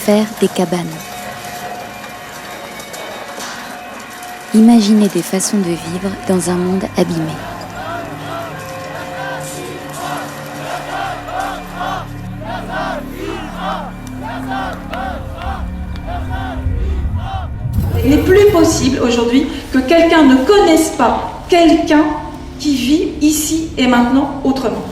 Faire des cabanes. Imaginez des façons de vivre dans un monde abîmé. Il n'est plus possible aujourd'hui que quelqu'un ne connaisse pas quelqu'un qui vit ici et maintenant autrement.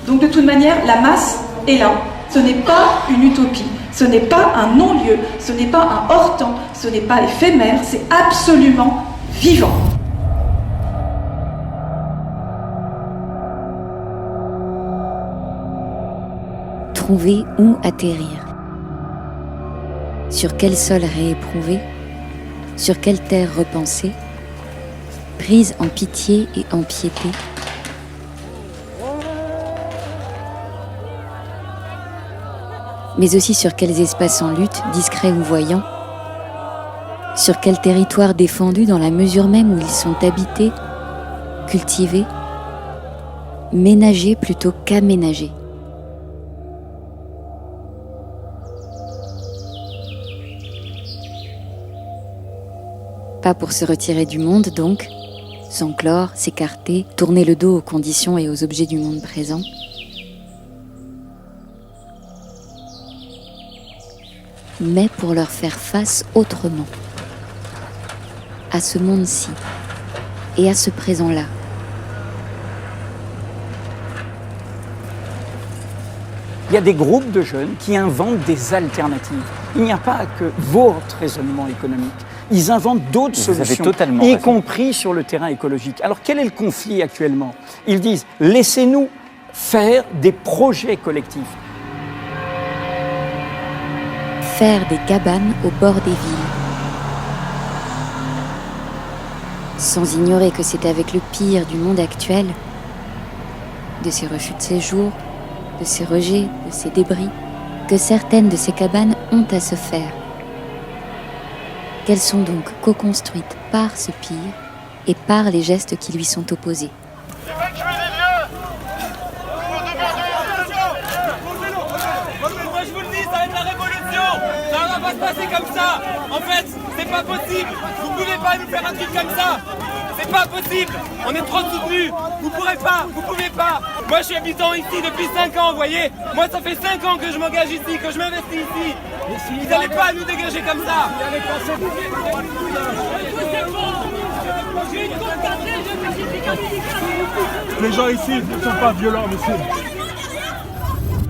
Donc de toute manière, la masse est là. Ce n'est pas une utopie, ce n'est pas un non-lieu, ce n'est pas un hors-temps, ce n'est pas éphémère, c'est absolument vivant. Trouver où atterrir. Sur quel sol rééprouver? Sur quelle terre repenser? Prise en pitié et en piété. Mais aussi sur quels espaces en lutte, discrets ou voyants? Sur quel territoire défendu dans la mesure même où ils sont habités, cultivés, ménagés plutôt qu'aménagés? Pas pour se retirer du monde donc, s'enclore, s'écarter, tourner le dos aux conditions et aux objets du monde présent. Mais pour leur faire face autrement, à ce monde-ci et à ce présent-là. Il y a des groupes de jeunes qui inventent des alternatives. Il n'y a pas que votre raisonnement économique. Ils inventent d'autres solutions, y compris sur le terrain écologique. Alors quel est le conflit actuellement? Ils disent « laissez-nous faire des projets collectifs ». Faire des cabanes au bord des villes. Sans ignorer que c'est avec le pire du monde actuel, de ses refus de séjour, de ses rejets, de ses débris, que certaines de ces cabanes ont à se faire. Qu'elles sont donc co-construites par ce pire et par les gestes qui lui sont opposés. Moi je vous le dis, ça va être la révolution. Ça va pas se passer comme ça. En fait, c'est pas possible. Vous pouvez pas nous faire un truc comme ça. C'est pas possible. On est trop soutenus. Vous pourrez pas, vous pouvez pas. Moi je suis habitant ici depuis 5 ans, vous voyez. Moi ça fait 5 ans que je m'engage ici, que je m'investis ici. Vous n'allez pas nous dégager comme ça. Les gens ici ne sont pas violents, monsieur.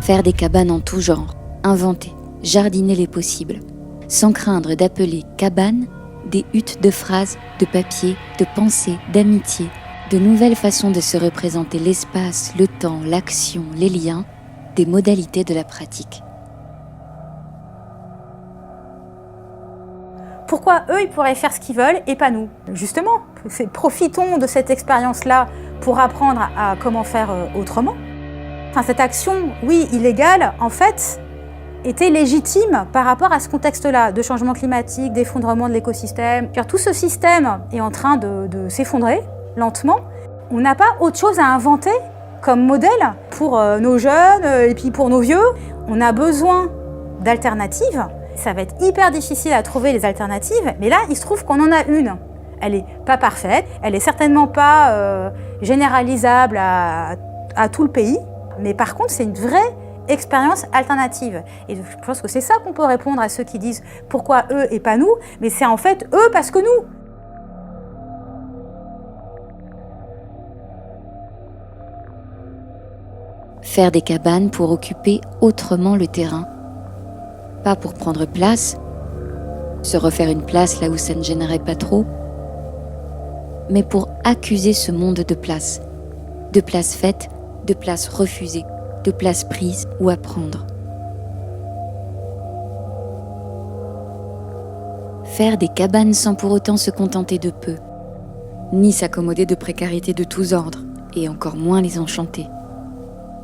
Faire des cabanes en tout genre, inventer, jardiner les possibles, sans craindre d'appeler cabanes des huttes de phrases, de papier, de pensées, d'amitié, de nouvelles façons de se représenter l'espace, le temps, l'action, les liens, des modalités de la pratique. Pourquoi eux, ils pourraient faire ce qu'ils veulent et pas nous? Justement, profitons de cette expérience-là pour apprendre à comment faire autrement. Enfin, cette action, oui, illégale, en fait, était légitime par rapport à ce contexte-là de changement climatique, d'effondrement de l'écosystème. Tout ce système est en train de s'effondrer lentement. On n'a pas autre chose à inventer comme modèle pour nos jeunes et puis pour nos vieux. On a besoin d'alternatives. Ça va être hyper difficile à trouver les alternatives, mais là, il se trouve qu'on en a une. Elle n'est pas parfaite, elle n'est certainement pas généralisable à tout le pays, mais par contre, c'est une vraie expérience alternative. Et je pense que c'est ça qu'on peut répondre à ceux qui disent « pourquoi eux et pas nous ?» mais c'est en fait eux parce que nous. Faire des cabanes pour occuper autrement le terrain. Pas pour prendre place, se refaire une place là où ça ne gênerait pas trop, mais pour accuser ce monde de places faites, de places refusées, de places prises ou à prendre. Faire des cabanes sans pour autant se contenter de peu, ni s'accommoder de précarités de tous ordres, et encore moins les enchanter,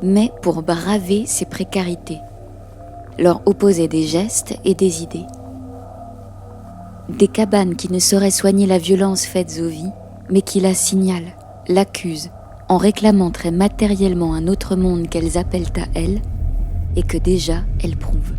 mais pour braver ces précarités, leur opposer des gestes et des idées. Des cabanes qui ne sauraient soigner la violence faite aux vies, mais qui la signalent, l'accusent, en réclamant très matériellement un autre monde qu'elles appellent à elles, et que déjà elles prouvent.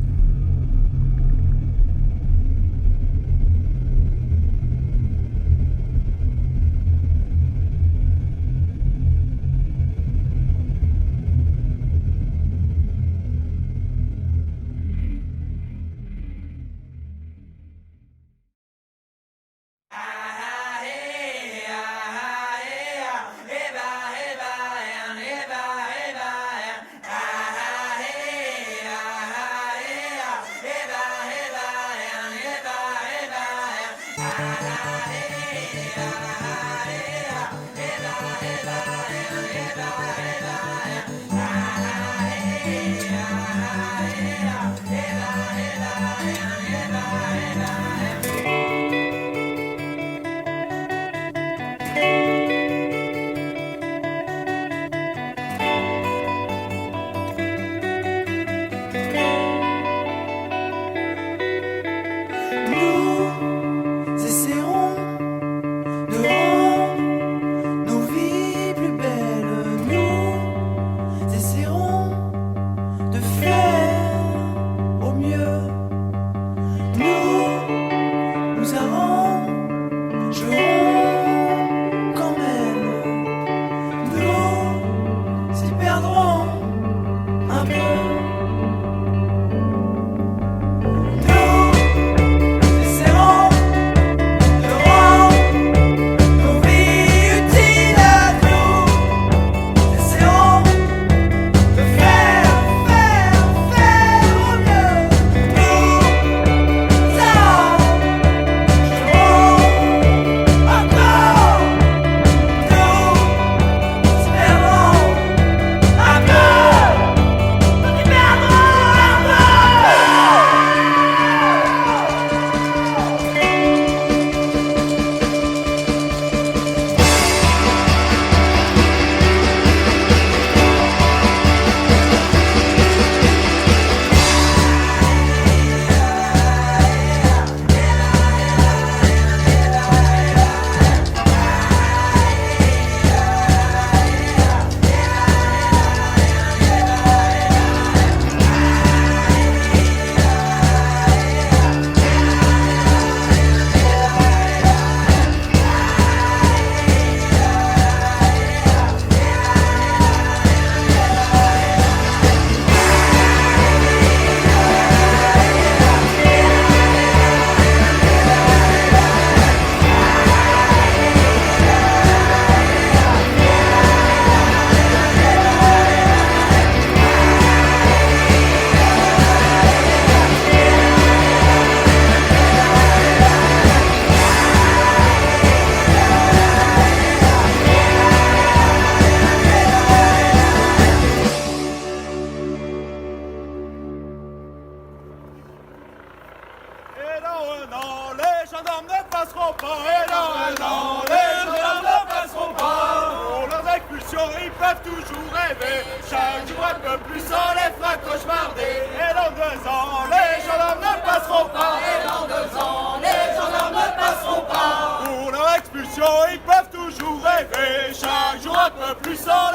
Ils peuvent toujours rêver, chaque jour un peu plus en